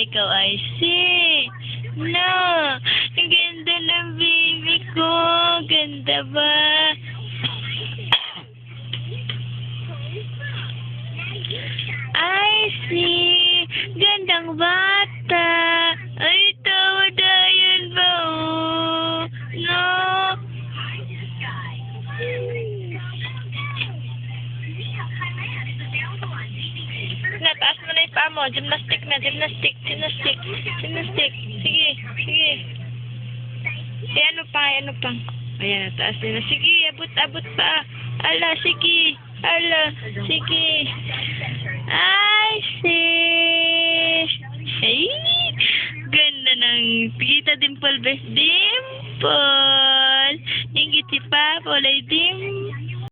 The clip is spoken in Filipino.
ikaw ay no. Ang ganda ng baby ko. Ganda ba? I see. Gandang bata. Ay, tawa dayan ba, oh? No. Taas mo na yung paa mo. Gymnastic na, gymnastic. Sige. Ano pa? Ayan, taas na. Sige, abot pa. Ala, sige. I see. Ay, ganda ng Tita Dimple, best dimple. Ingit si Papa, lay dimple.